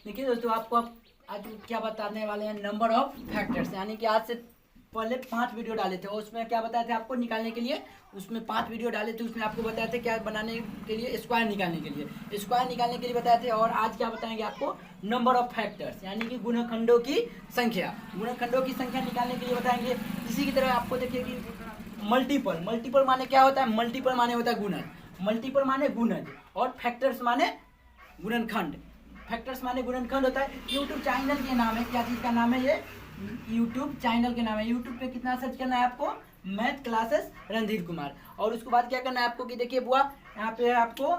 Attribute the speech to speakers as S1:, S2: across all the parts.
S1: देखिए दोस्तों, आपको अब आज क्या बताने वाले हैं, नंबर ऑफ फैक्टर्स। यानी कि आज से पहले 5 वीडियो डाले थे और उसमें क्या बताए थे आपको निकालने के लिए। उसमें 5 वीडियो डाले थे, उसमें आपको बताए थे क्या बनाने के लिए, स्क्वायर निकालने के लिए, स्क्वायर निकालने के लिए बताए थे। और आज क्या बताएंगे आपको, नंबर ऑफ फैक्टर्स यानी कि गुणनखंडों की संख्या। गुणनखंडों की संख्या निकालने के लिए बताएंगे। इसी की तरह आपको देखिए कि मल्टीपल, मल्टीपल माने क्या होता है, मल्टीपल माने होता है गुणन, मल्टीपल माने गुणज, और फैक्टर्स माने गुणनखंड। फैक्टर्स माने गुणनखंड होता है। यूट्यूब चैनल के नाम है, क्या चीज़ का नाम है ये, यूट्यूब चैनल के नाम है। यूट्यूब पे कितना सर्च करना है आपको, मैथ क्लासेस रणधीर कुमार। और उसके बाद क्या करना है आपको कि देखिए बुआ, यहाँ पे आपको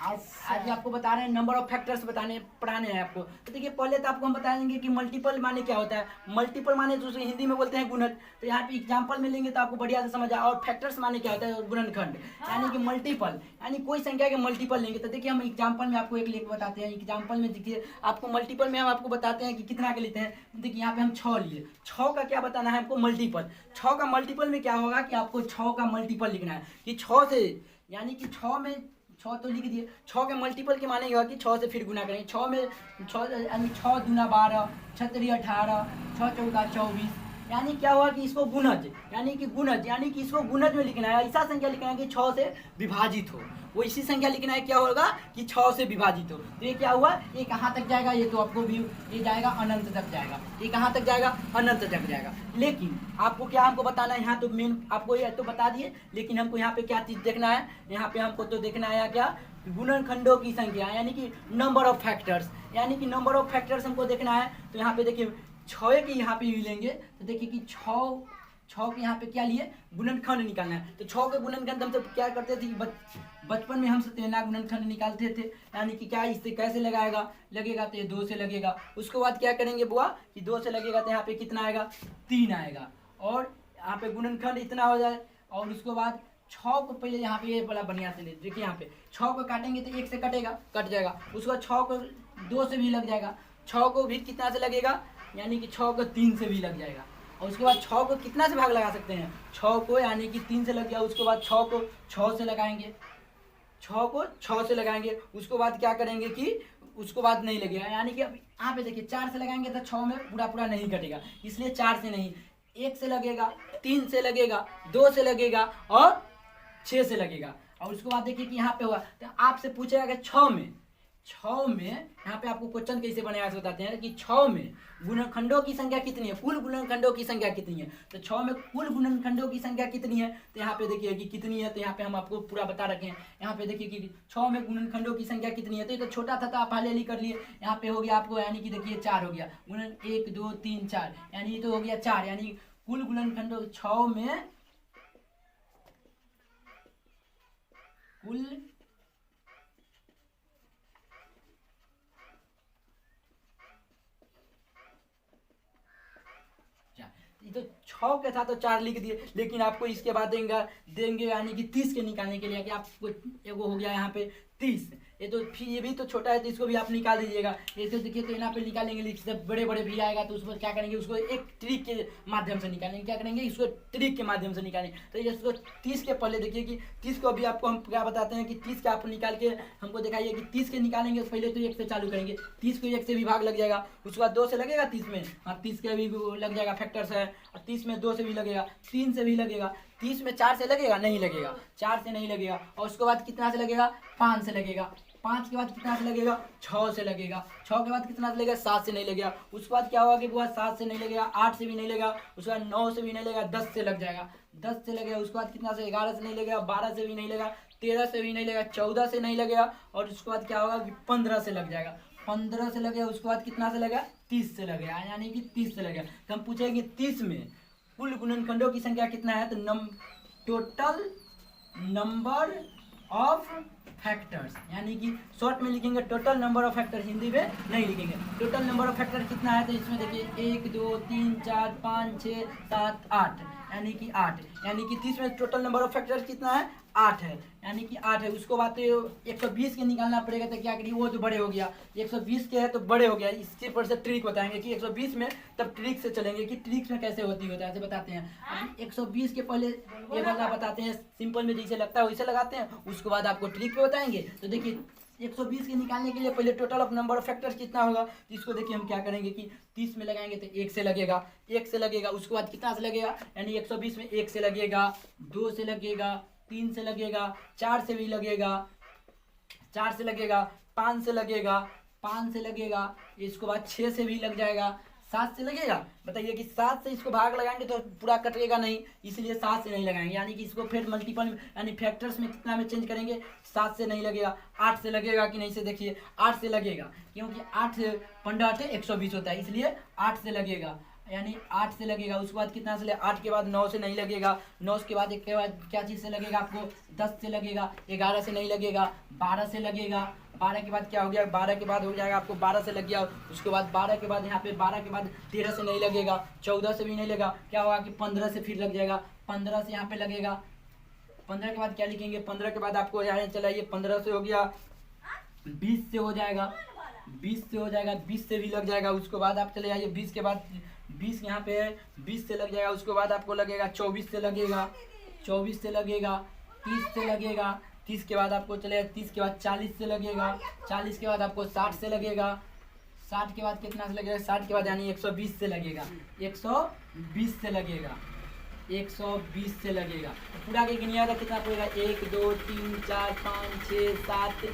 S1: आज आपको बता रहे हैं नंबर ऑफ फैक्टर्स पढ़ाने हैं आपको। तो देखिए पहले तो आपको हम बता देंगे कि मल्टीपल माने क्या होता है। मल्टीपल माने दूसरे हिंदी में बोलते हैं गुणज। तो यहाँ पे एग्जांपल में लेंगे तो आपको बढ़िया से समझ आए। और फैक्टर्स माने क्या होता है, गुणनखंड यानी कि मल्टीपल, यानी कोई संख्या के मल्टीपल लेंगे। तो देखिए हम एग्जाम्पल में आपको एक लेके बताते हैं। एग्जाम्पल में देखिए आपको मल्टीपल में हम आपको बताते हैं कि कितना के लेते हैं। देखिए यहाँ पे हम 6 लिए, 6 का क्या बताना है हमको, मल्टीपल। 6 का मल्टीपल में क्या होगा कि आपको 6 का मल्टीपल लिखना है कि 6 से, यानी कि 6 में 6 तो लिख दिए। 6 के मल्टीपल के माने होगा कि 6 से फिर गुना करेंगे। 6 में 6 यानी 6 दूना 12, 6 3 18, 6 चौका 24, यानी क्या हुआ कि इसको गुणज, यानी कि गुणज, यानी कि इसको गुणज में लिखना है। ऐसा संख्या लिखना है कि 6 से विभाजित हो। वो इसी संख्या लिखना है, क्या होगा कि 6 से विभाजित हो। तो ये क्या हुआ, ये कहाँ तक जाएगा, ये तो आपको भी ये जाएगा अनंत तक जाएगा। ये कहाँ तक जाएगा, अनंत तक जाएगा। लेकिन आपको क्या हमको बताना है, यहाँ तो मेन आपको ये तो बता दिए, लेकिन हमको यहाँ पे क्या चीज़ देखना है, यहाँ पे हमको तो देखना है क्या, गुणनखंडों की संख्या, यानी कि नंबर ऑफ फैक्टर्स, यानी कि नंबर ऑफ फैक्टर्स हमको देखना है। तो यहाँ पे देखिए 6 के यहाँ पे भी लेंगे तो देखिए कि 6 के यहाँ पे क्या लिए, गुणनखंड निकालना है। तो 6 के गुणनखंड हम तो क्या करते थे, बचपन में हम सतेना गुणनखंड निकालते थे। यानी कि क्या इससे कैसे लगेगा तो ये 2 से लगेगा। उसके बाद क्या करेंगे बुआ कि 2 से लगेगा तो यहाँ पे कितना आएगा, 3 आएगा। और यहाँ पे गुणनखंड इतना हो जाए। और उसके बाद 6 को पहले यहाँ पे ये बड़ा बढ़िया से ले, देखिए यहाँ पे 6 को काटेंगे तो 1 से कट जाएगा। उसके बाद 6 को 2 से भी लग जाएगा। 6 को भी कितना से लगेगा, यानी कि 6 को 3 से भी लग जाएगा। और उसके बाद 6 को कितना से भाग लगा सकते हैं, 6 को यानी कि 3 से लग गया। उसके बाद 6 को 6 से लगाएंगे, 6 को 6 से लगाएंगे। उसके बाद क्या करेंगे कि उसको बाद नहीं लगेगा, यानी कि अब यहाँ पे देखिए 4 से लगाएंगे तो 6 में पूरा नहीं कटेगा, इसलिए 4 से नहीं, 1 से लगेगा, 3 से लगेगा, 2 से लगेगा और 6 से लगेगा। और उसके बाद देखिए कि यहाँ पे हुआ तो आपसे पूछेगा कि 6 में यहाँ पे आपको क्वेश्चन कैसे बनाया बताते हैं कि 6 में गुणनखंडों की संख्या कितनी है, कुल गुणनखंडों की संख्या कितनी है। तो 6 में कुल गुणनखंडों की संख्या कितनी है, तो यहाँ पे देखिए कि कितनी है। तो यहाँ पे हम आपको पूरा बता रखे हैं। यहाँ पे देखिए कि 6 में गुणनखंडों की संख्या कितनी है। तो ये तो छोटा था तो आप पहले ही कर लिए। यहाँ पे हो गया आपको, यानी कि देखिए 4 हो गया, गुणन 1 2 3 4, यानी ये तो हो गया 4, यानी कुल गुणनखंडों 6 में कुल तो 6 के साथ तो 4 लिख दिए, लेकिन आपको इसके बाद देंगे यानी कि 30 के निकालने के लिए कि आपको एगो हो गया यहाँ पे 30। ये तो फिर ये भी तो छोटा है तो इसको भी आप निकाल दीजिएगा। ये तो देखिए तो यहाँ पे निकालेंगे, लेकिन जब बड़े भी आएगा तो उसको क्या करेंगे, उसको एक ट्रिक के माध्यम से निकालेंगे। क्या करेंगे, इसको ट्रिक के माध्यम से निकालेंगे। तो ये इसको 30 के पहले देखिए कि 30 को अभी आपको हम क्या बताते हैं कि 30 का आप निकाल के हमको दिखाइए कि 30 के निकालेंगे तो पहले तो 1 से चालू करेंगे। 30 को 1 से भी भाग लग जाएगा। उसके बाद 2 से लगेगा 30 में, हाँ 30 के भी लग जाएगा, फैक्टर्स है। और 30 में 2 से भी लगेगा, 3 से भी लगेगा। 30 में 4 से लगेगा, नहीं लगेगा, 4 से नहीं लगेगा। और उसके बाद कितना से लगेगा, 5 से लगेगा। 5 के बाद कितना से लगेगा, 6 से लगेगा। 6 के बाद कितना से लगेगा, 7 से नहीं लगेगा। उसके बाद क्या होगा कि वो 7 से नहीं लगेगा, 8 से भी नहीं लगेगा। उसके बाद 9 से भी नहीं लगेगा, 10 से लग जाएगा, 10 से लगेगा। उसके बाद कितना से, 11 से नहीं लगेगा, 12 से भी नहीं लगेगा, 13 से भी नहीं लगेगा, 14 से नहीं लगेगा। और उसके बाद क्या होगा कि 15 से लग जाएगा, 15 से लगेगा। उसके बाद कितना से लगेगा, 30 से लगेगा, यानी कि 30 से लगेगा। तो हम पूछेंगे 30 में कुल गुणनखंडों की संख्या कितना है, तो टोटल नंबर ऑफ फैक्टर्स, यानी कि शॉर्ट में लिखेंगे total number of factor, Hindi में नहीं लिखेंगे। टोटल नंबर ऑफ फैक्टर कितना है, तो इसमें देखिए 1 2 3 4 5 6 7 8, यानी कि 8, यानी कि 30 में टोटल नंबर ऑफ फैक्टर कितना है, 8 है, यानी कि 8 है। उसको बाद 120 के निकालना पड़ेगा। तो क्या करिए, वो तो बड़े हो गया, 120 के है तो बड़े हो गया। इसके पर से ट्रिक बताएंगे कि 120 में तब ट्रिक से चलेंगे कि ट्रिक्स में कैसे होती है, ऐसे बताते हैं। अभी 120 के पहले ये वाला बताते हैं, सिंपल में जैसे लगता है वैसे लगाते हैं। उसके बाद आपको ट्रिक पे बताएंगे। तो देखिए 120 के निकालने के लिए पहले total of number of factors कितना होगा, तो इसको देखिए हम क्या करेंगे कि 30 में लगाएंगे तो 1 से लगेगा, 1 से लगेगा, उसके बाद कितना से लगेगा, यानी 120 में 1 से लगेगा, 2 से लगेगा, 3 से लगेगा, 4 से भी लगेगा, 4 से लगेगा, 5 से लगेगा, 5 से लगेगा, इसके बाद 6 से भी लग जाएगा, 7 से लगेगा। बताइए कि 7 से इसको भाग लगाएंगे तो पूरा कटेगा नहीं, इसलिए 7 से नहीं लगाएंगे, यानी कि इसको फिर मल्टीपल यानी फैक्टर्स में कितना में चेंज करेंगे, 7 से नहीं लगेगा। 8 से लगेगा कि नहीं से देखिए, 8 से लगेगा, क्योंकि 8 15 से 120 होता है, इसलिए 8 से लगेगा, यानी 8 से लगेगा। उसके बाद कितना से 8 के बाद 9 से नहीं लगेगा, 9 के बाद एक के बाद क्या चीज़ से लगेगा आपको, 10 से लगेगा, 11 से नहीं लगेगा, 12 से लगेगा, 12 के बाद क्या हो गया, 12 के बाद हो जाएगा आपको 12 से लग गया। उसके बाद 12 के बाद यहाँ पे 12 के बाद 13 से नहीं लगेगा, 14 से भी नहीं लगेगा, क्या होगा कि 15 से फिर लग जाएगा, 15 से यहाँ पे लगेगा। 15 के बाद क्या लिखेंगे, 15 के बाद आपको यहाँ चलाइए, 15 से हो गया, 20 से हो जाएगा, 20 से हो जाएगा, 20 से भी लग जाएगा। उसके बाद आप चले जाइए 20 के बाद 20 यहाँ पे है, 20 से लग जाएगा। उसके बाद आपको लगेगा 24 से लगेगा, 24 से लगेगा, 30 से लगेगा, 30 के बाद आपको चलेगा, 30 के बाद 40 से लगेगा, 40 के बाद आपको 60 से लगेगा, 60 के बाद कितना से लगेगा, 60 के बाद यानी 120 से लगेगा, 120 से लगेगा, 120 से लगेगा। तो पूरा के गिनिया था कितना पड़ेगा, 1 2 3 4 5 6 7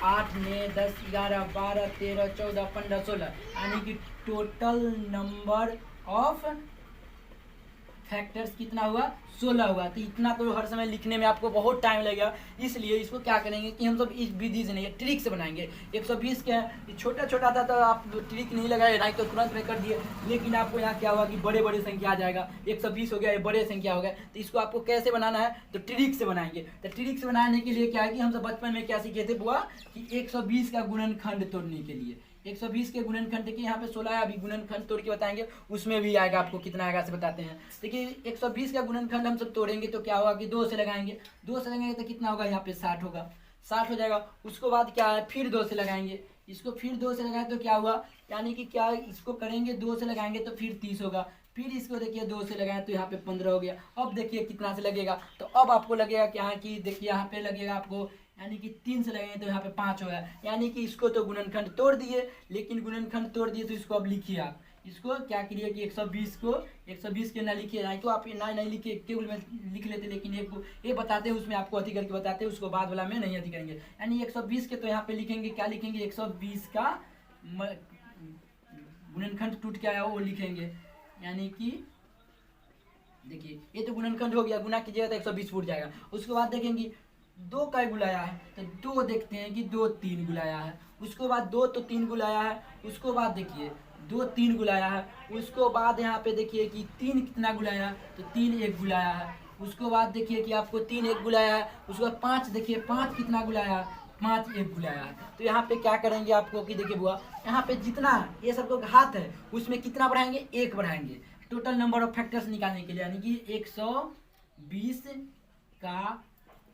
S1: 8 9 10 11 12 13 14 15 16, यानी कि टोटल नंबर ऑफ फैक्टर्स कितना हुआ, 16 हुआ। तो इतना तो हर समय लिखने में आपको बहुत टाइम लगेगा, इसलिए इसको क्या करेंगे कि हम सब इस विधि से नहीं, ट्रिक से बनाएंगे। 120 के छोटा छोटा था तो आप ट्रिक नहीं लगाए, नहीं तो तुरंत में कर दिए, लेकिन आपको यहाँ क्या हुआ कि बड़े बड़े संख्या आ जाएगा, 120 हो गया, ये बड़े संख्या हो गया। तो इसको आपको कैसे बनाना है, तो ट्रिक से बनाएंगे। तो ट्रिक से बनाने के लिए क्या है कि हम सब बचपन में क्या सीखे थे बुआ, कि 120 का गुणनखंड तोड़ने के लिए 120 के गुणनखंड देखिए यहाँ पे 16 है, अभी गुणनखंड तोड़ के बताएंगे, उसमें भी आएगा आपको कितना आएगा से बताते हैं। देखिए 120 का गुणनखंड हम सब तोड़ेंगे तो क्या होगा कि 2 से लगाएंगे, 2 से लगाएंगे तो कितना होगा, यहाँ पे 60 होगा, 60 हो जाएगा। उसके बाद क्या है, फिर 2 से लगाएंगे, इसको फिर 2 से लगाए तो क्या हुआ, यानी कि क्या इसको करेंगे 2 से लगाएंगे तो फिर 30 होगा, फिर इसको देखिए 2 से लगाए तो यहाँ पे 15 हो गया। अब देखिए कितना से लगेगा, तो अब आपको लगेगा क्या है कि देखिए यहाँ पे लगेगा आपको, यानी कि 3 से लगेंगे तो यहाँ पे 5 होगा। यानी कि इसको तो गुणनखंड तोड़ दिए, लेकिन गुणनखंड तोड़ दिए तो इसको अब लिखिए आप, इसको क्या करिए कि 120 को 120 के ना लिखिए, नहीं तो आप ना नहीं लिखिए, टेबल में लिख लेते, लेकिन ये बताते हैं उसमें आपको अति करके बताते हैं, उसको बाद वाला में नहीं अति करेंगे। यानी 120 के तो यहाँ पे लिखेंगे, क्या लिखेंगे, 120 का गुणनखंड टूट के आया वो लिखेंगे। यानी कि देखिए ये तो गुणनखंड हो गया, गुना कीजिएगा तो 120 फूट जाएगा। उसके बाद देखेंगे 2 का गुलाया है, तो 2 देखते हैं कि 2 3 गुलाया है, उसके बाद 2 तो 3 गुलाया है, उसको बाद देखिए 2 3 गुलाया है, उसको बाद यहाँ पे देखिए कि 3 कितना गुलाया है, तो 3 1 गुलाया है। उसको बाद देखिए कि आपको 3 1 गुलाया है, उसके बाद 5 देखिए 5 कितना गुलाया है, 5 1 गुलाया है। तो यहाँ पे क्या करेंगे आपको कि देखिए बुआ, यहाँ पे जितना ये सब तो घात है उसमें कितना बढ़ाएंगे, 1 बढ़ाएंगे, टोटल नंबर ऑफ फैक्टर्स निकालने के लिए। यानी कि 120 का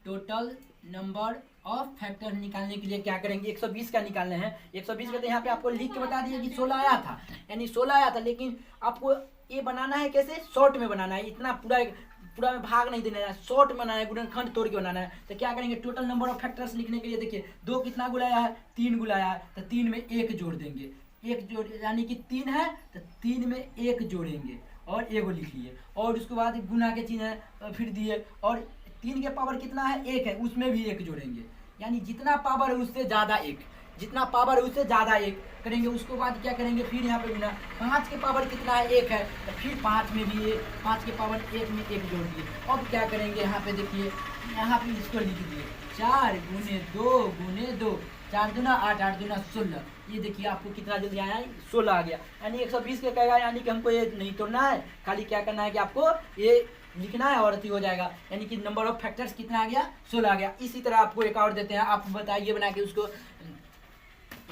S1: टोटल नंबर ऑफ फैक्टर निकालने के लिए क्या करेंगे, 120 का निकालना है। 120 का तो यहाँ पे आपको लिख के बता दिया कि 16 आया था, यानी 16 आया था, लेकिन आपको ये बनाना है कैसे, शॉर्ट में बनाना है, इतना पूरा में भाग नहीं देना है, शॉर्ट में बनाना है, गुणनखंड तोड़ के बनाना है। तो क्या करेंगे, टोटल नंबर ऑफ फैक्टर्स लिखने के लिए देखिए 2 कितना गुलाया है, 3 गुलाया है, तो 3 में 1 जोड़ देंगे, 1 जोड़ यानी कि 3 है तो 3 में 1 जोड़ेंगे और 1 लिख लिए, और उसके बाद गुना के चिन्ह फिर दिए, और 3 के पावर कितना है, 1 है, उसमें भी 1 जोड़ेंगे, यानी जितना पावर है उससे ज़्यादा 1, जितना पावर है उससे ज़्यादा 1 करेंगे। उसके बाद क्या करेंगे, फिर यहाँ पे गुना, 5 के पावर कितना है, 1 है, तो फिर 5 में भी 5 के पावर 1 में 1 जोड़ दिए। अब क्या करेंगे, यहाँ पे देखिए, यहाँ पे इसको लिख दिए 4 गुने 2 4 दूना 8 8 दूना 16, ये देखिए आपको कितना जल्दी आया है, 16 आ गया। यानी 120 के कहेगा, यानी कि हमको ये नहीं तोड़ना है, खाली क्या करना है कि आपको ये लिखना है और अति हो जाएगा। यानी कि नंबर ऑफ फैक्टर्स कितना आ गया, 16 आ गया। इसी तरह आपको एक और देते हैं, आप बताइए बना के उसको,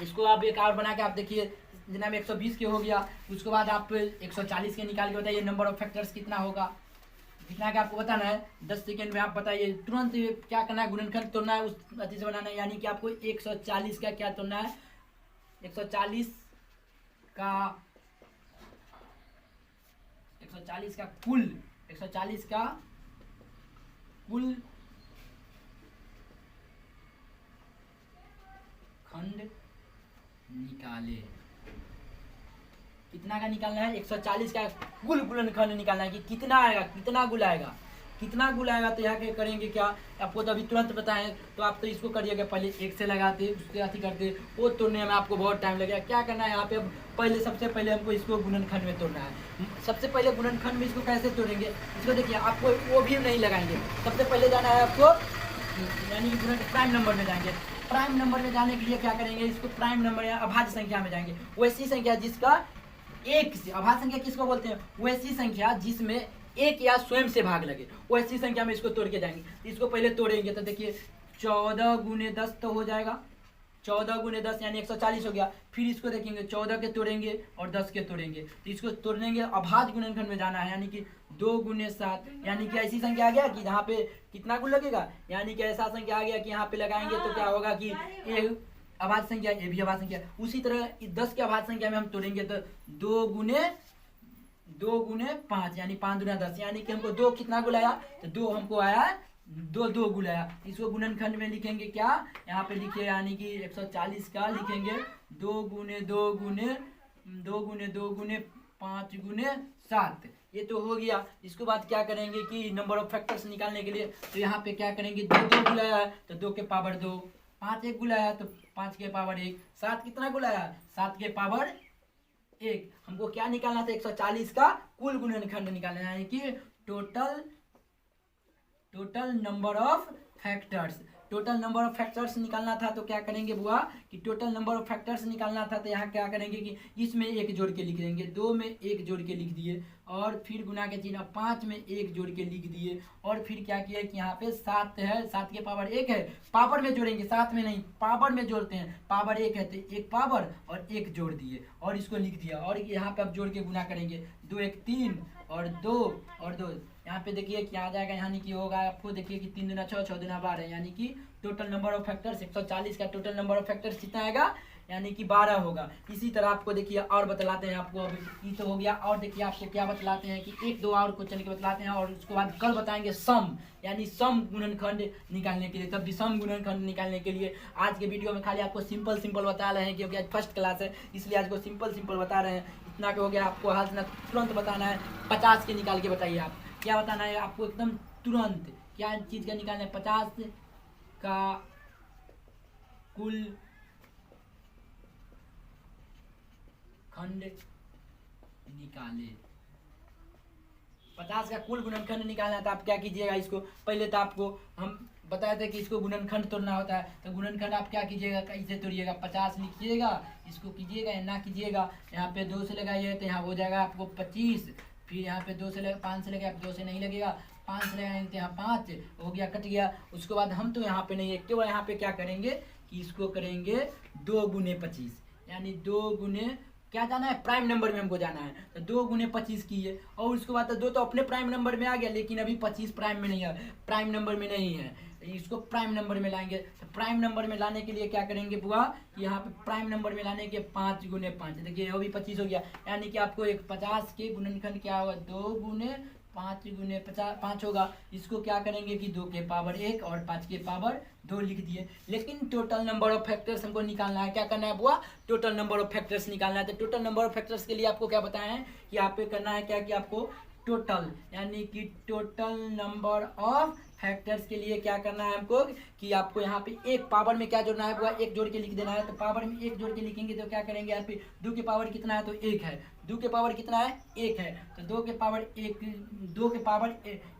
S1: इसको आप एक और बना के आप देखिए, जितना में 120 के हो गया, उसके बाद आप 140 के निकाल के बताइए नंबर ऑफ फैक्टर्स कितना होगा, कितना का आपको बताना है, 10 सेकेंड में आप बताइए, तुरंत क्या करना है, गुणनखंड तोड़ना है, उस अति से बनाना है। यानी कि आपको 140 का क्या तोड़ना है, 140 का कुल 140 का कुल निकाले। कितना का निकालना है? 140 का कुल गुणनखंड निकालना है कि कितना आएगा, कितना गुल आएगा, कितना गुल आएगा। तो यहाँ के करेंगे क्या, आपको तो अभी तुरंत बताएं, तो आप तो इसको करिएगा, पहले एक से लगाते, उसके अथी करते, वो तोड़ने में आपको बहुत टाइम लगेगा। क्या करना है यहाँ पे, पहले सबसे पहले हमको इसको गुणनखंड में तोड़ना है। सबसे पहले गुणनखंड में इसको कैसे तोड़ेंगे, इसको देखिए, आपको वो भी नहीं लगाएंगे। सबसे पहले जाना है आपको, यानी कि गुणन प्राइम नंबर में जाएंगे। प्राइम नंबर में जाने के लिए क्या करेंगे, इसको प्राइम नंबर या अभाज्य संख्या में जाएंगे। वैसी संख्या जिसका एक से, अभाज्य संख्या किसको बोलते हैं, वैसी संख्या जिसमें एक या स्वयं से भाग लगे, वैसी संख्या में इसको तोड़ के जाएंगे। इसको पहले तोड़ेंगे तो देखिए 14 गुने 10 तो हो जाएगा, 14 गुने 10 यानी 140 हो गया। फिर इसको देखेंगे 14 के तोड़ेंगे और 10 के तोड़ेंगे, तो इसको तोड़ेंगे अभाज्य गुणनखंड में जाना है, यानी कि 2 गुने 7, यानी कि ऐसी संख्या आ गया कि जहाँ पे कितना गुण लगेगा, यानी कि ऐसा संख्या आ गया कि यहाँ पे लगाएंगे तो क्या होगा कि ये अभाज्य संख्या, ये भी अभाज्य संख्या। उसी तरह 10 के अभाज्य संख्या में हम तोड़ेंगे तो 2 गुने 5 यानी 5 दुना 10, यानी कि हमको 2 कितना गुण आया, तो 2 हमको आया, 2 गुण आया। इसको गुणनखंड में लिखेंगे क्या, यहाँ पे लिखिए, यानी कि 140 का लिखेंगे 2 गुने 5 गुने 7, ये तो हो गया। इसके बाद क्या करेंगे कि नंबर ऑफ फैक्टर्स निकालने के लिए, तो यहाँ पे क्या करेंगे, 2 गुलाया है तो 2 के पावर 2, 5 एक गुलाया तो 5 के पावर 1, 7 कितना गुलाया, 7 के पावर 1। हमको क्या निकालना था, 140 का कुल गुणनखंड निकालना है, यानी कि total number of factors. Total number of factors निकालना था, तो क्या करेंगे बुआ कि टोटल नंबर ऑफ फैक्टर्स निकालना था, तो यहाँ क्या करेंगे कि इसमें 1 जोड़ के लिख देंगे, 2 में 1 जोड़ के लिख दिए, और फिर गुना के चिन्ह 5 में 1 जोड़ के लिख दिए, और फिर क्या किया कि यहाँ पे 7 है, 7 के पावर 1 है, पावर में जोड़ेंगे, 7 में नहीं पावर में जोड़ते हैं, पावर 1 है तो 1 पावर और 1 जोड़ दिए और इसको लिख दिया, और यहाँ पे अब जोड़ के गुना करेंगे, 2 1 3 और 2 और 2, यहाँ पे देखिए क्या आ जाएगा, यानी कि होगा आपको देखिए कि 3 दुना 6, 6 दुना 12, यानी कि टोटल नंबर ऑफ फैक्टर्स 140 का टोटल नंबर ऑफ फैक्टर्स कितना आएगा, यानी कि 12 होगा। इसी तरह आपको देखिए और बतलाते हैं आपको, अभी ये तो हो गया, और देखिए आपको क्या बतलाते हैं कि 1 2 और क्वेश्चन के बतलाते हैं, और उसके बाद कल बताएंगे सम, यानी सम गुणनखंड निकालने के लिए। तब भी सम गुणनखंड निकालने के लिए आज के वीडियो में खाली आपको सिंपल बता रहे हैं, क्योंकि आज फर्स्ट क्लास है, इसलिए आज को सिंपल बता रहे हैं। इतना के हो गया, आपको हाल तुरंत बताना है, 50 के निकाल के बताइए। आप क्या बताना है आपको, एकदम तुरंत क्या चीज़ का निकालना है, 50 का कुल खंड निकाले। 50 का कुल गुणनखंड निकालना था, आप क्या कीजिएगा, इसको पहले तो आपको हम बताए थे कि इसको गुणनखंड तोड़ना होता है, तो गुणनखंड आप क्या कीजिएगा, कैसे तोड़िएगा, 50 लिखिएगा, इसको कीजिएगा या ना कीजिएगा, यहाँ पे 2 से लगाइए तो यहाँ हो जाएगा आपको 25, फिर यहाँ पे 2 से लगे 5 से लगे, आप 2 से नहीं लगेगा, 5 से लगाएंगे तो यहाँ 5 हो गया, कट गया। उसके बाद हम तो यहाँ पे नहीं है, केवल यहाँ पे क्या करेंगे कि इसको करेंगे 2 गुने 25, यानी 2 गुने क्या जाना है, प्राइम नंबर में हमको जाना है, तो 2 गुने 25 किए, और उसके बाद तो 2 तो अपने प्राइम नंबर में आ गया, लेकिन अभी 25 प्राइम में नहीं है, प्राइम नंबर में नहीं है, इसको प्राइम नंबर में लाएंगे। तो प्राइम नंबर में लाने के लिए क्या करेंगे बुआ, यहाँ पे प्राइम नंबर में लाने के 5 गुने 5, देखिए वो भी 25 हो गया, यानी कि आपको एक 50 के गुणनखंड क्या होगा, 2 गुने 5 गुने 5 होगा। इसको क्या करेंगे कि 2 के पावर 1 और 5 के पावर 2 लिख दिए। लेकिन टोटल नंबर ऑफ फैक्टर्स हमको निकालना है, क्या करना है बुआ, टोटल नंबर ऑफ फैक्टर्स निकालना है। तो टोटल नंबर ऑफ फैक्टर्स के लिए आपको क्या बताया है कि यहाँ पे करना है क्या कि आपको टोटल, यानी कि टोटल नंबर ऑफ फैक्टर्स के लिए क्या करना है हमको कि आपको यहाँ पे एक पावर में क्या जोड़ना है बुआ, 1 जोड़ के लिख देना है। तो पावर में 1 जोड़ के लिखेंगे तो क्या करेंगे, यहाँ पे 2 के पावर कितना है, तो 1 है, 2 के पावर कितना है, 1 है, तो 2 के पावर 1, 2 के पावर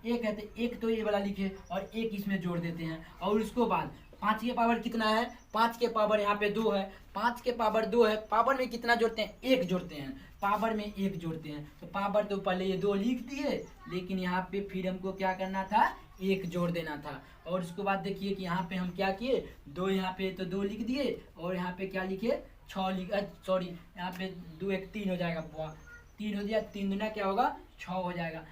S1: 1 है, तो 1 तो ये वाला लिखे और 1 इसमें जोड़ देते हैं। और उसको बाद 5 के पावर कितना है, 5 के पावर यहाँ पे 2 है, 5 के पावर 2 है, पावर में कितना जोड़ते हैं, 1 जोड़ते हैं, पावर में 1 जोड़ते हैं। तो पावर तो पहले ये 2 लिख दिए, लेकिन यहाँ पे फिर हमको क्या करना था, 1 जोड़ देना था। और उसके बाद देखिए कि यहाँ पे हम क्या किए, 2 यहाँ पे तो 2 लिख दिए, और यहाँ पे क्या लिखे, 6 लिखा, सॉरी यहाँ पे 2 1 3 हो जाएगा, 3 हो गया, 3 दुना क्या होगा, 6 हो जाएगा।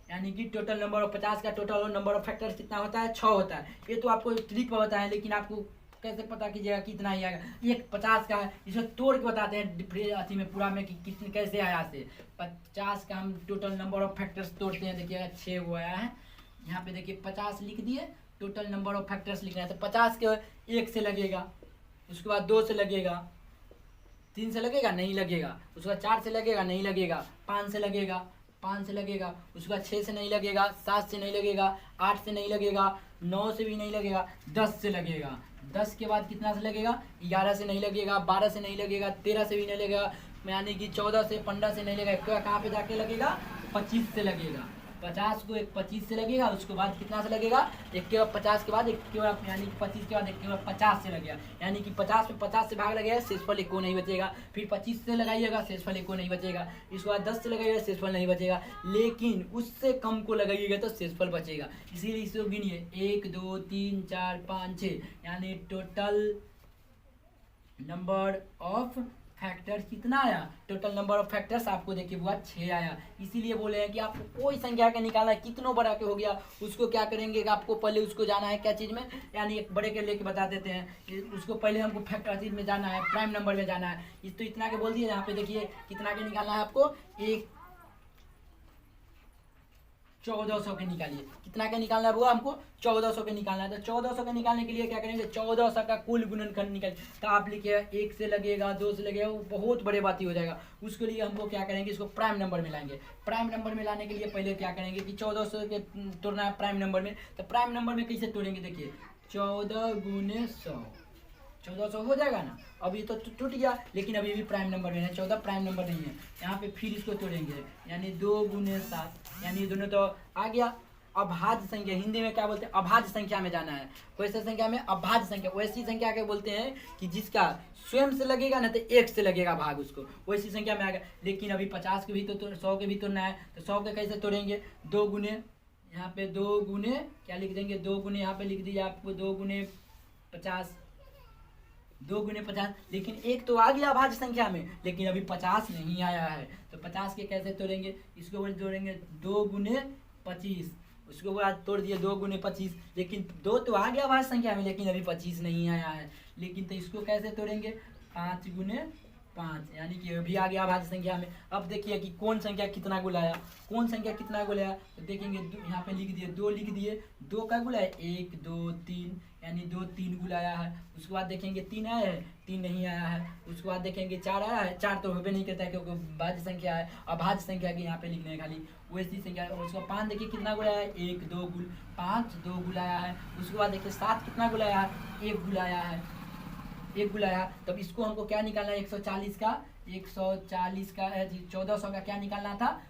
S1: यानी कि टोटल नंबर ऑफ 50 का टोटल नंबर ऑफ फैक्टर्स कितना होता है, 6 होता है। ये तो आपको ट्रिक पर बताया है, लेकिन आपको कैसे पता कीजिएगा कितना ही आएगा। ये 50 का है, इसको तोड़ के बताते हैं अथी में पूरा में कि कितने कैसे आया से 50 का हम टोटल नंबर ऑफ फैक्टर्स तोड़ते हैं। देखिएगा 6 वो आया है, यहाँ पे देखिए 50 लिख दिए, टोटल नंबर ऑफ फैक्टर्स लिखना है। तो 50 के 1 से लगेगा, उसके बाद 2 से लगेगा, 3 से लगेगा, नहीं लगेगा। उसके बाद 4 से लगेगा, नहीं लगेगा। 5 से लगेगा, 5 से लगेगा। उसके बाद 6 से नहीं लगेगा, 7 से नहीं लगेगा, 8 से नहीं लगेगा, 9 से भी नहीं लगेगा, 10 से लगेगा। 10 के बाद कितना से लगेगा, 11 से नहीं लगेगा, 12 से नहीं लगेगा, 13 से भी नहीं लगेगा, यानी कि 14 से 15 से नहीं लगेगा। कहाँ पे जाके लगेगा, 25 से लगेगा। 50 को एक 25 से लगेगा, उसके बाद कितना से लगेगा, एक के बाद 50 के बाद एक के बाद, यानी कि 25 के बाद एक के बाद 50 से लगेगा, यानी कि 50 में 50 से भाग लगेगा, शेषफल एक को नहीं बचेगा। फिर 25 से लगाइएगा, शेषफल एक को नहीं बचेगा। इसके बाद 10 से लगाइएगा, शेषफल नहीं बचेगा। लेकिन उससे कम को लगाइएगा तो शेषफल बचेगा। इसीलिए इसको गिनिए, 1 2 3 4 5 6, यानी टोटल नंबर ऑफ फैक्टर्स कितना आया, टोटल नंबर ऑफ फैक्टर्स आपको देखिए हुआ 6 आया। इसीलिए बोले हैं कि आपको कोई संख्या का निकालना है, कितनों बड़ा के हो गया, उसको क्या करेंगे कि आपको पहले उसको जाना है क्या चीज़ में, यानी एक बड़े के लेके बता देते हैं। उसको पहले हमको फैक्टर चीज में जाना है, प्राइम नंबर में जाना है। इस तो इतना के बोल दिए, यहाँ पे देखिए कितना के निकालना है आपको, 1400 के निकालिए। कितना के निकालना है बुआ, हमको 1400 के निकालना है। तो 1400 के निकालने के लिए क्या करेंगे, 1400 का कुल गुणनखंड निकालिए। तो आप लिखिए 1 से लगेगा, 2 से लगेगा, वो बहुत बड़े बात ही हो जाएगा। उसके लिए हमको क्या करेंगे, इसको प्राइम नंबर में लाएंगे। प्राइम नंबर में लाने के लिए पहले क्या करेंगे कि 1400 के तोड़ना है प्राइम नंबर में। तो प्राइम नंबर में कैसे तोड़ेंगे, देखिए 14 गुने 100, 1400 हो जाएगा ना। अभी तो टूट गया, लेकिन अभी भी प्राइम नंबर में है, 14 प्राइम नंबर नहीं है। यहाँ पे फिर इसको तोड़ेंगे, यानी 2 गुने 7, यानी दोनों तो आ गया। अभाज्य संख्या, हिंदी में क्या बोलते हैं, अभाज्य संख्या में जाना है। वैसे संख्या में अभाज्य संख्या, वैसी संख्या के बोलते हैं कि जिसका स्वयं से लगेगा ना तो 1 से लगेगा भाग, उसको वैसी संख्या में आ गया। लेकिन अभी 50 के भी तो 100 के भी तोड़ना है, तो 100 के कैसे तोड़ेंगे, 2 गुने, यहाँ पे 2 गुने क्या लिख देंगे, 2 गुने यहाँ पे लिख दीजिए आपको 2 गुने 50, 2 गुने 50। लेकिन एक तो आ गया अभाज्य संख्या में, लेकिन अभी 50 नहीं आया है। तो 50 के कैसे तोड़ेंगे, इसको बोले तोड़ेंगे 2 गुने 25, उसके बाद तोड़ दिए 2 गुने 25। लेकिन 2 तो आ गया अभाज्य संख्या में, लेकिन अभी 25 नहीं आया है। लेकिन तो इसको कैसे तोड़ेंगे, 5 गुने 5, यानी कि अभी आ गया अभाज्य संख्या में। अब देखिए कि कौन संख्या कितना गुलाया, कौन संख्या कितना गुलाया। तो देखेंगे यहाँ पे लिख दिए 2, लिख दिए 2 का गुलाया 1 2 3, यानी 2 3 गुलाया है। उसके बाद देखेंगे 3 आया है, 3 नहीं आया है। उसके बाद देखेंगे 4 आया है, 4 तो होबे नहीं करता है क्योंकि भाज्य संख्या है। अभाज्य संख्या के यहाँ पे लिखने है खाली वैसी संख्या। उसके बाद 5 देखिए कितना गुलाया है, 1 2 गुल 5, 2 गुलाया है। उसके बाद देखिए 7 कितना गुलाया है, 1 गुलाया है, 1 गुलाया। तब इसको हमको क्या निकालना है, 140 का 1400 का क्या निकालना था,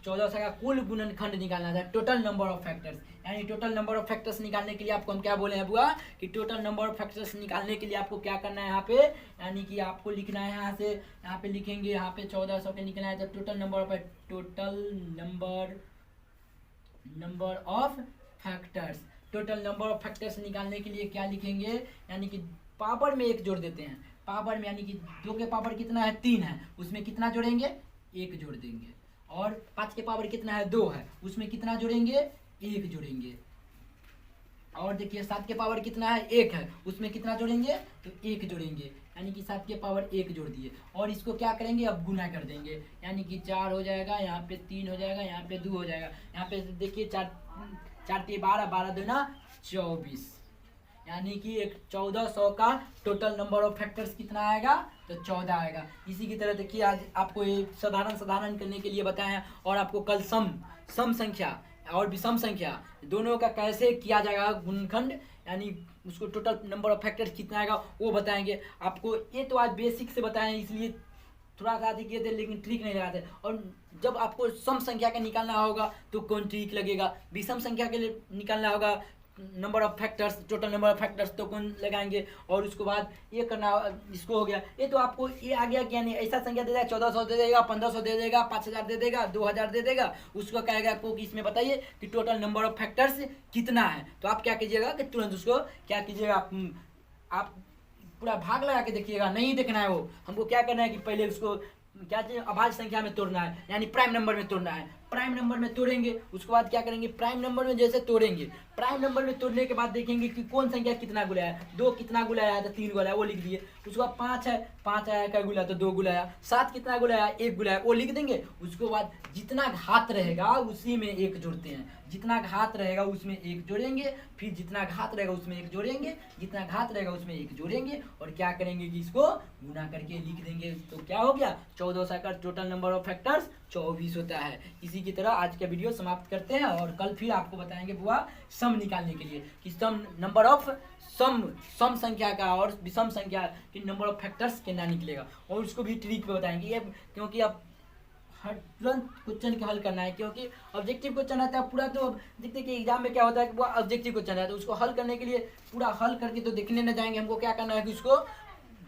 S1: 1400 का कुल गुणनखंड निकालना था, टोटल नंबर ऑफ फैक्टर्स। यानी टोटल नंबर ऑफ फैक्टर्स निकालने के लिए आपको हम क्या बोले हैं बुआ, कि टोटल नंबर ऑफ फैक्टर्स निकालने के लिए आपको क्या करना है यहाँ पे, यानी कि आपको लिखना है यहाँ से, यहाँ पे लिखेंगे, यहाँ पे 1400 के निकलना है। तो total number of factors, total number of factors निकालने के लिए क्या लिखेंगे, यानी कि पावर में 1 जोड़ देते हैं। पावर में यानी कि 2 के पावर कितना है, 3 है, उसमें कितना जोड़ेंगे, 1 जोड़ देंगे। और 5 के पावर कितना है, 2 है, उसमें कितना जोड़ेंगे, 1 जोड़ेंगे। और देखिए 7 के पावर कितना है, 1 है, उसमें कितना जोड़ेंगे, तो 1 जोड़ेंगे, यानी कि 7 के पावर 1 जोड़ दिए। और इसको क्या करेंगे, अब गुना कर देंगे, यानी कि 4 हो जाएगा, यहाँ पे 3 हो जाएगा, यहाँ पे 2 हो जाएगा। यहाँ पे देखिए 4 3 12, 12 दूना 24, यानी कि 1400 का टोटल नंबर ऑफ फैक्टर्स कितना आएगा, तो 14 आएगा। इसी की तरह देखिए आज आपको एक साधारण करने के लिए बताए हैं, और आपको कल सम संख्या और विषम संख्या दोनों का कैसे किया जाएगा गुणनखंड, यानी उसको टोटल नंबर ऑफ फैक्टर्स कितना आएगा वो बताएंगे आपको। ये तो आज बेसिक से बताएं, इसलिए थोड़ा सा किए थे, लेकिन ट्रिक नहीं लगाते। और जब आपको सम संख्या का निकालना होगा तो कौन ट्रिक लगेगा, विषम संख्या के लिए निकालना होगा number of factors, total number of factors तो कौन लगाएंगे। और उसके बाद ये करना, इसको हो गया। ये तो आपको ये आ गया कि यानी ऐसा संख्या दे देगा, 1400 दे देगा, 1500 दे देगा, 5000 दे देगा, 2000 दे देगा। उसको कहेगा आपको कि इसमें बताइए कि टोटल नंबर ऑफ फैक्टर्स कितना है। तो आप क्या कीजिएगा कि तुरंत उसको क्या कीजिएगा, आप पूरा भाग लगा के देखिएगा, नहीं देखना है वो। हमको क्या करना है कि पहले उसको क्या चाहिए, अभाज्य संख्या में तोड़ना है, यानी प्राइम नंबर में तोड़ना है। प्राइम नंबर में तोड़ेंगे, उसके बाद क्या करेंगे, प्राइम नंबर में जैसे तोड़ेंगे, प्राइम नंबर में तोड़ने के बाद देखेंगे कि कौन संख्या कितना गुना है। 2 कितना गुना आया तो 3 गुना है, वो लिख दिए। उसके बाद 5 है, 5 आया क्या गुना तो 2 गुना आया। 7 कितना गुना आया 1 गुना है, वो लिख देंगे। उसके बाद जितना घात रहेगा उसी में 1 जोड़ते हैं, जितना घात रहेगा उसमें 1 जोड़ेंगे, फिर जितना घात रहेगा उसमें 1 जोड़ेंगे, जितना घात रहेगा उसमें 1 जोड़ेंगे, और क्या करेंगे कि इसको गुना करके लिख देंगे। तो क्या हो गया 1400 का टोटल नंबर ऑफ फैक्टर्स 24 होता है। इसी की तरह आज का वीडियो समाप्त करते हैं और कल फिर आपको बताएंगे बुआ सम निकालने के लिए कि सम नंबर ऑफ सम संख्या का और विषम संख्या के नंबर ऑफ फैक्टर्स कितना निकलेगा, और उसको भी ट्रिक पे बताएंगे। ये क्योंकि अब हर तुरंत क्वेश्चन के हल करना है, क्योंकि ऑब्जेक्टिव क्वेश्चन आता है पूरा। तो अब देखते कि एग्जाम में क्या होता है कि वो ऑब्जेक्टिव क्वेश्चन है, तो उसको हल करने के लिए पूरा हल करके तो देखने न जाएंगे। हमको क्या करना है कि उसको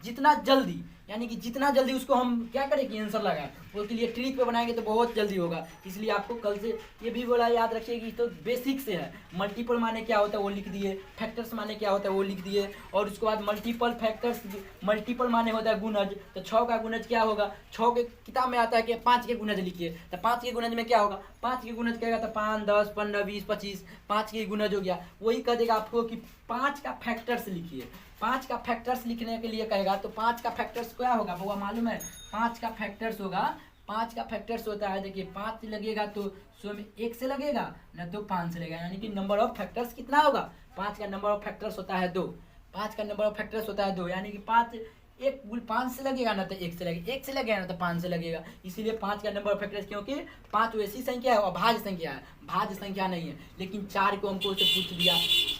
S1: जितना जल्दी, यानी कि जितना जल्दी उसको हम क्या करें कि आंसर लगाएं, उसके लिए ट्रिक पे बनाएंगे तो बहुत जल्दी होगा। इसलिए आपको कल से ये भी बोला याद रखिए कि तो बेसिक से है। मल्टीपल माने क्या होता है वो लिख दिए, फैक्टर्स माने क्या होता है वो लिख दिए, और उसके बाद मल्टीपल फैक्टर्स, मल्टीपल माने होता है गुणज। तो 6 का गुणज क्या होगा, 6 के किताब में आता है कि 5 के गुणज लिखिए। तो 5 के गुणज में क्या होगा, 5 के गुणज क्या होगा तो 5, 10, 15, 20, 25, 5 के गुणज हो गया। वही कह देगा आपको कि 5 का फैक्टर्स लिखिए। 5 का फैक्टर्स लिखने के लिए कहेगा तो 5 का फैक्टर्स क्या होगा वो मालूम है। 5 का फैक्टर्स होगा, 5 का फैक्टर्स होता है, देखिए 5 लगेगा तो 100 में 1 से लगेगा न तो 5 से लगेगा, यानी कि नंबर ऑफ फैक्टर्स कितना होगा 5 का नंबर ऑफ फैक्टर्स होता है 2। 5 का नंबर ऑफ फैक्टर्स होता है 2, यानी कि 5 से लगेगा ना तो 1 से लगेगा, 1 से लगेगा ना तो 5 से लगेगा। इसीलिए 5 का नंबर ऑफ फैक्टर्स, क्योंकि 5 वैसी संख्या है और भाज्य संख्या है, भाज्य संख्या नहीं है। लेकिन 4 को हमको उसे पूछ दिया,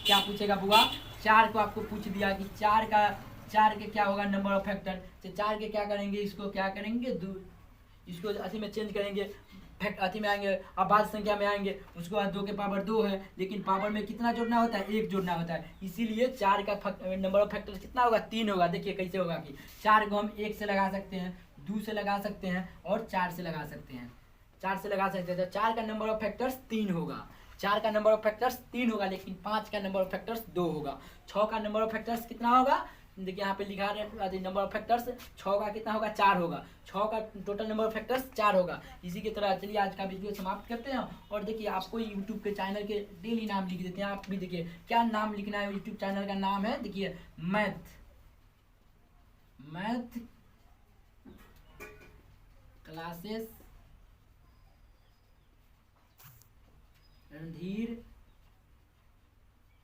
S1: क्या पूछेगा बुआ, 4 को आपको पूछ दिया कि 4 के क्या होगा नंबर ऑफ फैक्टर। तो 4 के क्या करेंगे, इसको क्या करेंगे इसको अथी में चेंज करेंगे, अथी में आएंगे, अभाज्य संख्या में आएंगे। उसके बाद 2 के पावर 2 है, लेकिन पावर में कितना जोड़ना होता है 1 जोड़ना होता है। इसीलिए 4 का नंबर ऑफ फैक्टर कितना होगा 3 होगा। देखिए कैसे होगा कि 4 को हम 1 से लगा सकते हैं, 2 से लगा सकते हैं और 4 से लगा सकते हैं, 4 से लगा सकते हैं। तो 4 का नंबर ऑफ फैक्टर्स 3 होगा, 4 का नंबर ऑफ फैक्टर्स 3 होगा, लेकिन 5 का नंबर ऑफ फैक्टर्स 2 होगा। 6 का नंबर ऑफ फैक्टर्स कितना होगा, देखिए यहाँ पे लिखा है नंबर ऑफ फैक्टर्स 6 का कितना होगा 4 होगा। 6 का टोटल नंबर ऑफ फैक्टर्स 4 होगा। इसी की तरह चलिए आज का वीडियो समाप्त करते हैं। और देखिए आपको यूट्यूब के चैनल के डेली नाम लिख देते हैं, आप भी देखिए क्या नाम लिखना है। यूट्यूब चैनल का नाम है देखिए मैथ क्लासेस रणधीर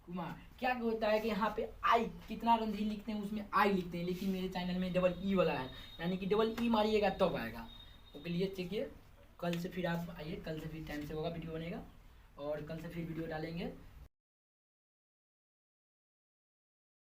S1: कुमार। क्या होता है कि यहाँ पे आई कितना रणधीर लिखते हैं उसमें आई लिखते हैं, लेकिन मेरे चैनल में डबल ई वाला है, यानी कि डबल ई मारिएगा तब आएगा। उसके लिए चेकिए, कल से फिर आप आइए, कल से फिर टाइम से होगा वीडियो बनेगा और कल से फिर वीडियो डालेंगे।